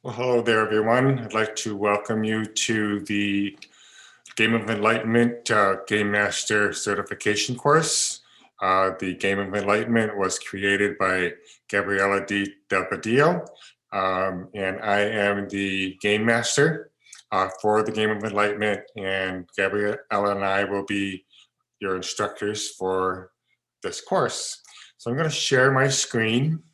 Well, hello there, everyone. I'd like to welcome you to the Game of Enlightenment Game Master Certification course. The Game of Enlightenment was created by Gabriela Del Padillo, and I am the Game Master for the Game of Enlightenment, and Gabriela and I will be your instructors for this course. So I'm going to share my screen.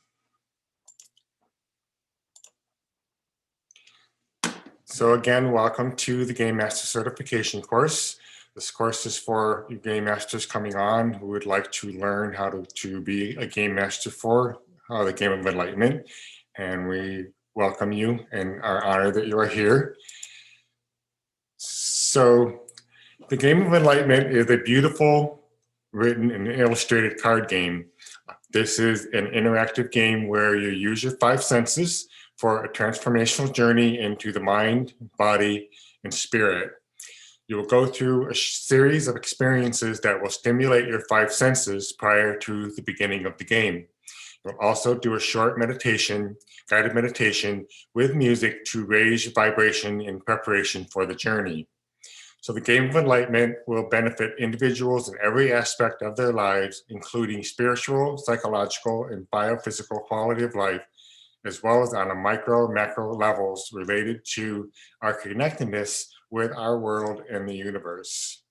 So again, welcome to the Game Master Certification course. This course is for Game Masters coming on who would like to learn how to be a Game Master for the Game of Enlightenment. And we welcome you and are honored that you are here. So the Game of Enlightenment is a beautiful, written and illustrated card game. This is an interactive game where you use your five senses for a transformational journey into the mind, body, and spirit. You will go through a series of experiences that will stimulate your five senses prior to the beginning of the game. You'll also do a short meditation, guided meditation with music to raise your vibration in preparation for the journey. So the Game of Enlightenment will benefit individuals in every aspect of their lives, including spiritual, psychological, and biophysical quality of life, as well as on a micro, macro levels related to our connectedness with our world and the universe.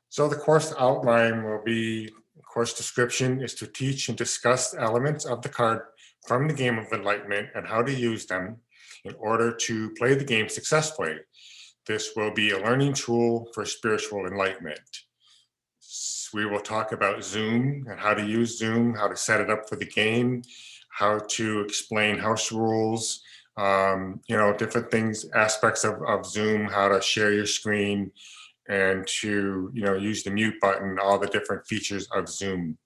So the course outline will be, course description is to teach and discuss elements of the card from the Game of Enlightenment and how to use them in order to play the game successfully. This will be a learning tool for spiritual enlightenment. We will talk about Zoom and how to use Zoom, how to set it up for the game, how to explain house rules, different things, aspects of Zoom, how to share your screen, and to use the mute button, all the different features of Zoom.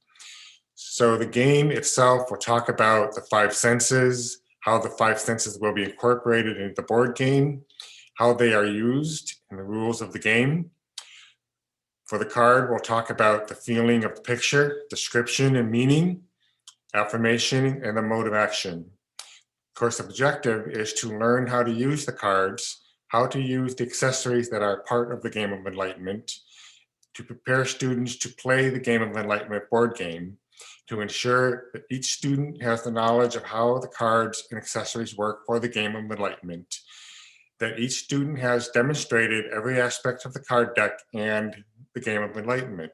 So the game itself will talk about the five senses, how the five senses will be incorporated into the board game, how they are used, and the rules of the game. For the card, we'll talk about the feeling of the picture, description and meaning, affirmation, and the mode of action. Course objective is to learn how to use the cards, how to use the accessories that are part of the Game of Enlightenment, to prepare students to play the Game of Enlightenment board game, to ensure that each student has the knowledge of how the cards and accessories work for the Game of Enlightenment, that each student has demonstrated every aspect of the card deck and the Game of Enlightenment.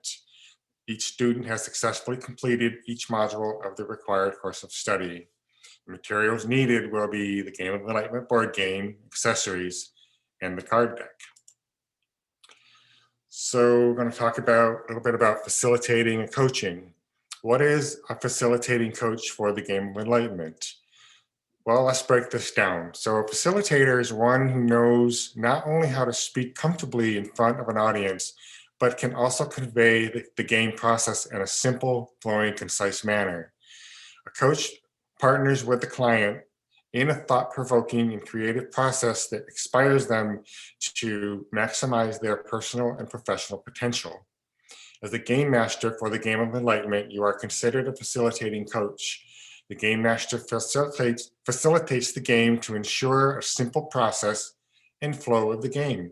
Each student has successfully completed each module of the required course of study. The materials needed will be the Game of Enlightenment board game, accessories, and the card deck. So we're going to talk a little bit about facilitating and coaching. What is a facilitating coach for the Game of Enlightenment? Well, let's break this down. So a facilitator is one who knows not only how to speak comfortably in front of an audience, but can also convey the game process in a simple, flowing, concise manner. A coach partners with the client in a thought-provoking and creative process that inspires them to maximize their personal and professional potential. As a game master for the Game of Enlightenment, you are considered a facilitating coach. The game master facilitates the game to ensure a simple process and flow of the game.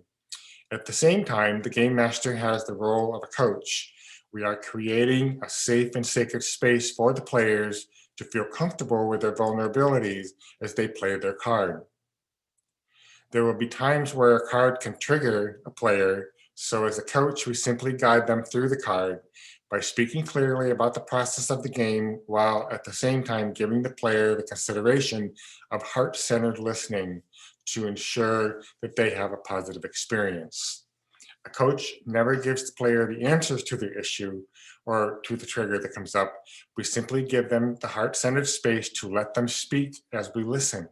At the same time, the game master has the role of a coach. We are creating a safe and sacred space for the players to feel comfortable with their vulnerabilities as they play their card. There will be times where a card can trigger a player, so as a coach, we simply guide them through the card by speaking clearly about the process of the game while at the same time giving the player the consideration of heart-centered listening to ensure that they have a positive experience. A coach never gives the player the answers to the issue or to the trigger that comes up. We simply give them the heart-centered space to let them speak as we listen.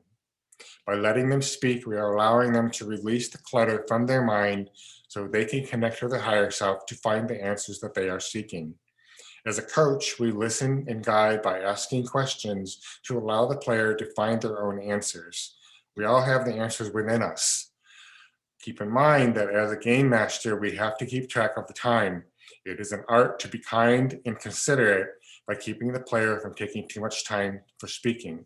By letting them speak, we are allowing them to release the clutter from their mind so they can connect with their higher self to find the answers that they are seeking. As a coach, we listen and guide by asking questions to allow the player to find their own answers. We all have the answers within us. Keep in mind that as a game master, we have to keep track of the time. It is an art to be kind and considerate by keeping the player from taking too much time for speaking.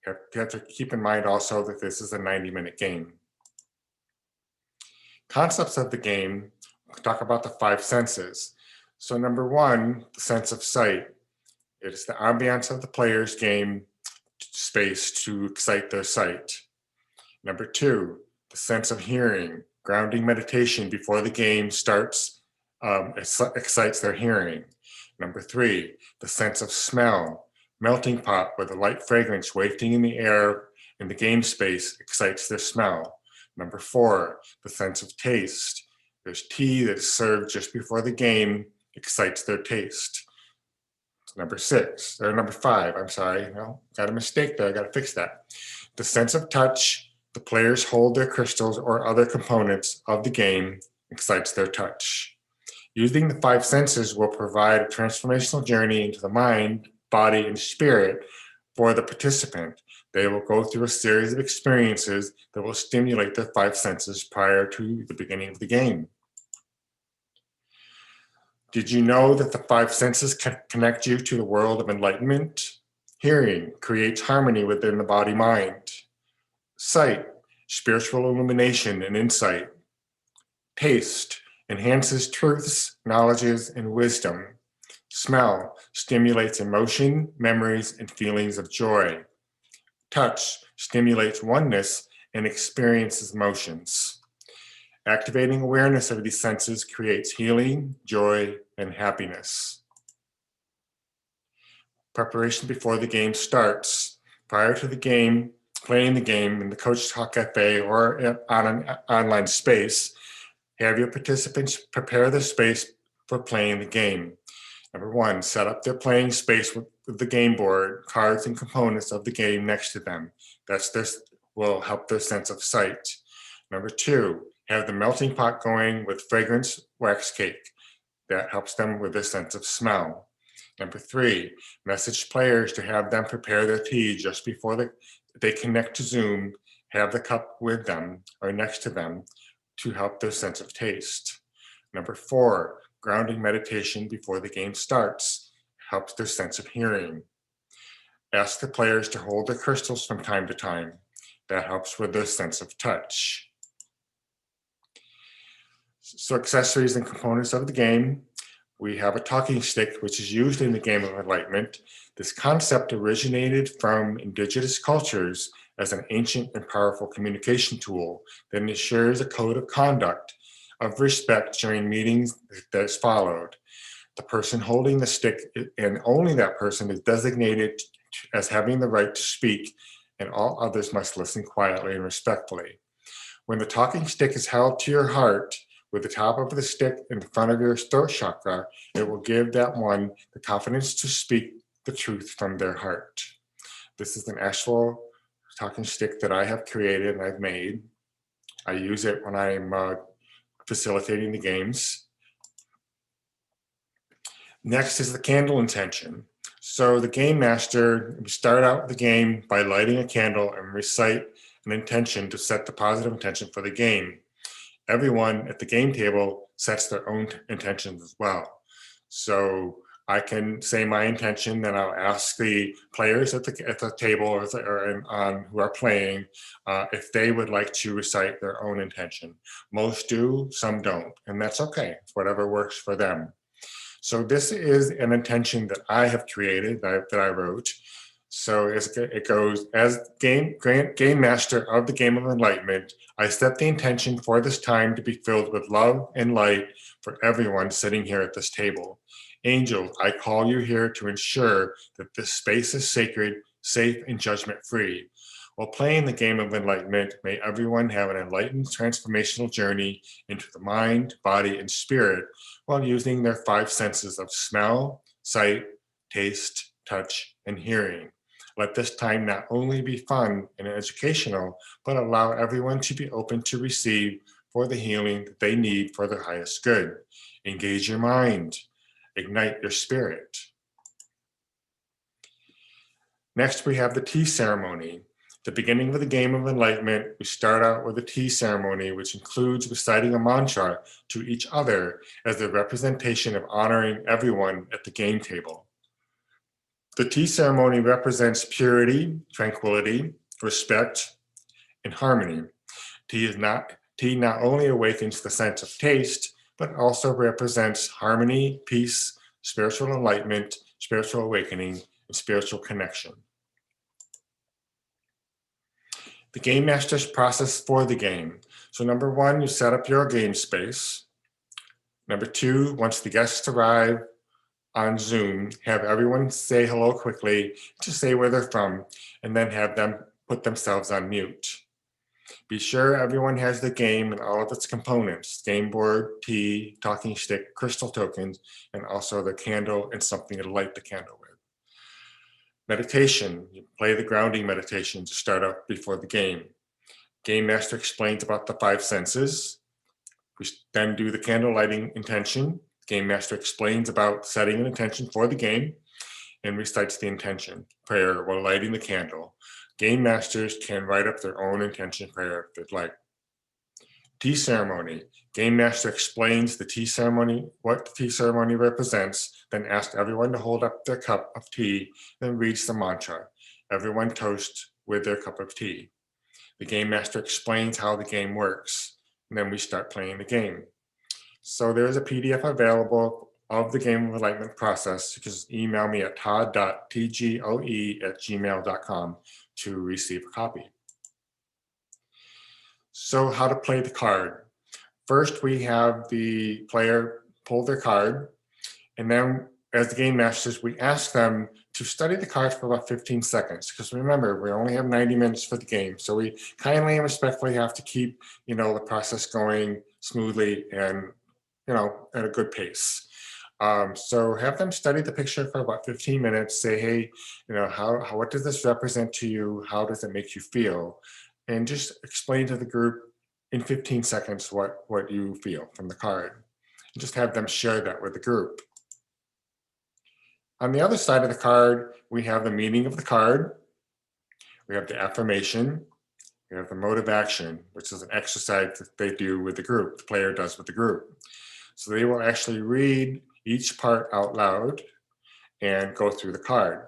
You have to keep in mind also that this is a 90-minute game. Concepts of the game, we'll talk about the five senses. So number one, the sense of sight. It is the ambiance of the player's game space to excite their sight. Number two, the sense of hearing. Grounding meditation before the game starts excites their hearing. Number three, the sense of smell. Melting pot with a light fragrance wafting in the air in the game space excites their smell. Number four, the sense of taste. There's tea that is served just before the game excites their taste. Number five, I'm sorry, got a mistake there, I gotta fix that. The sense of touch. The players hold their crystals or other components of the game excites their touch. Using the five senses will provide a transformational journey into the mind, body, and spirit for the participant. They will go through a series of experiences that will stimulate their five senses prior to the beginning of the game. Did you know that the five senses can connect you to the world of enlightenment? Hearing creates harmony within the body-mind. Sight, spiritual illumination and insight. Taste, enhances truths, knowledges, and wisdom. Smell, stimulates emotion, memories, and feelings of joy. Touch, stimulates oneness and experiences emotions. Activating awareness of these senses creates healing, joy, and happiness. Preparation before the game starts. Prior to the game, playing the game in the Coach Talk Cafe or on an online space, have your participants prepare the space for playing the game. Number one, set up their playing space with the game board, cards, and components of the game next to them. This will help their sense of sight. Number two, have the melting pot going with fragrance wax cake. That helps them with their sense of smell. Number three, message players to have them prepare their tea just before they connect to Zoom, have the cup with them or next to them to help their sense of taste. Number four, grounding meditation before the game starts helps their sense of hearing. Ask the players to hold their crystals from time to time. That helps with their sense of touch. So accessories and components of the game. We have a talking stick, which is used in the game of Enlightenment. This concept originated from indigenous cultures as an ancient and powerful communication tool that ensures a code of conduct of respect during meetings that is followed. The person holding the stick, and only that person, is designated as having the right to speak, and all others must listen quietly and respectfully. When the talking stick is held to your heart, with the top of the stick in front of your throat chakra, it will give that one the confidence to speak the truth from their heart. This is an actual talking stick that I have created and I've made. I use it when I'm facilitating the games. Next is the candle intention. So the game master, we start out the game by lighting a candle and recite an intention to set the positive intention for the game. Everyone at the game table sets their own intentions as well. So I can say my intention, then I'll ask the players at the table or who are playing if they would like to recite their own intention. Most do, some don't, and that's okay. It's whatever works for them. So this is an intention that I have created, that I wrote. So it goes, as game master of the game of enlightenment, I set the intention for this time to be filled with love and light for everyone sitting here at this table. Angels, I call you here to ensure that this space is sacred, safe, and judgment-free. While playing the game of enlightenment, may everyone have an enlightened transformational journey into the mind, body, and spirit while using their five senses of smell, sight, taste, touch, and hearing. Let this time not only be fun and educational, but allow everyone to be open to receive for the healing that they need for their highest good. Engage your mind. Ignite your spirit. Next, we have the tea ceremony. The beginning of the game of enlightenment, we start out with a tea ceremony, which includes reciting a mantra to each other as a representation of honoring everyone at the game table. The tea ceremony represents purity, tranquility, respect, and harmony. Tea not only awakens the sense of taste, but also represents harmony, peace, spiritual enlightenment, spiritual awakening, and spiritual connection. The game master's process for the game. So number one, you set up your game space. Number two, once the guests arrive on Zoom, have everyone say hello quickly, just say where they're from, and then have them put themselves on mute. Be sure everyone has the game and all of its components: game board, tea, talking stick, crystal tokens, and also the candle and something to light the candle with. Meditation, you play the grounding meditation to start up before the game. Game master explains about the five senses. We then do the candle lighting intention. Game master explains about setting an intention for the game and recites the intention prayer while lighting the candle. Game masters can write up their own intention prayer if they'd like. Tea ceremony. Game master explains the tea ceremony, what the tea ceremony represents, then asks everyone to hold up their cup of tea, then reads the mantra. Everyone toasts with their cup of tea. The game master explains how the game works, and then we start playing the game. So there is a PDF available of the Game of Enlightenment process. You can just email me at todd.tgoe@gmail.com to receive a copy. So how to play the card. First, we have the player pull their card, and then as the game masters, we ask them to study the cards for about 15 seconds, because remember, we only have 90 minutes for the game. So we kindly and respectfully have to keep, the process going smoothly and, at a good pace. So have them study the picture for about 15 minutes, say, hey, what does this represent to you? How does it make you feel? And just explain to the group in 15 seconds what you feel from the card. And just have them share that with the group. On the other side of the card, we have the meaning of the card. We have the affirmation. We have the mode of action, which is an exercise that they do with the group, the player does with the group. So they will actually read each part out loud and go through the card.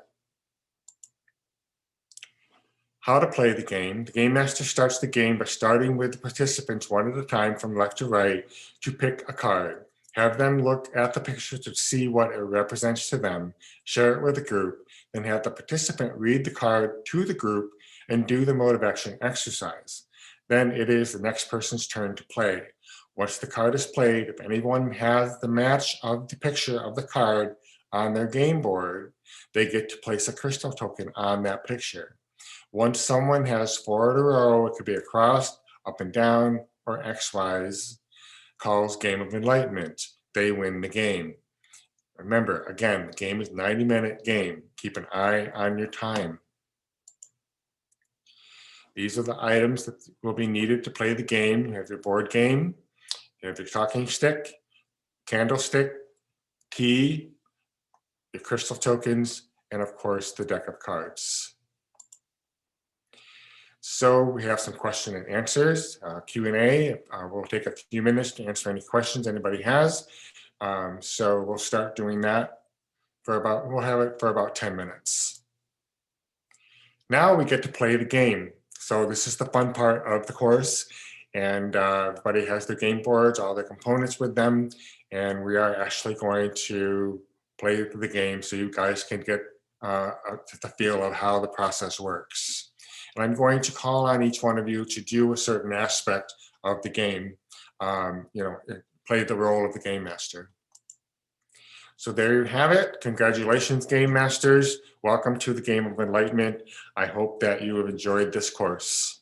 How to play the game. The game master starts the game by starting with the participants one at a time from left to right to pick a card. Have them look at the picture to see what it represents to them, share it with the group, then have the participant read the card to the group and do the mode of action exercise. Then it is the next person's turn to play. Once the card is played, if anyone has the match of the picture of the card on their game board, they get to place a crystal token on that picture. Once someone has 4 in a row, it could be a cross, up and down, or XYs, calls Game of Enlightenment. They win the game. Remember, again, the game is a 90-minute game. Keep an eye on your time. These are the items that will be needed to play the game. You have your board game, you have your talking stick, candlestick, tea, your crystal tokens, and of course, the deck of cards. So we have some question and answers, Q&A. We'll take a few minutes to answer any questions anybody has. So we'll start doing that we'll have it for about 10 minutes. Now we get to play the game. So this is the fun part of the course. And everybody has their game boards, all their components with them. And we are actually going to play the game so you guys can get the feel of how the process works. And I'm going to call on each one of you to do a certain aspect of the game, play the role of the game master. So there you have it. Congratulations, game masters. Welcome to the Game of Enlightenment. I hope that you have enjoyed this course.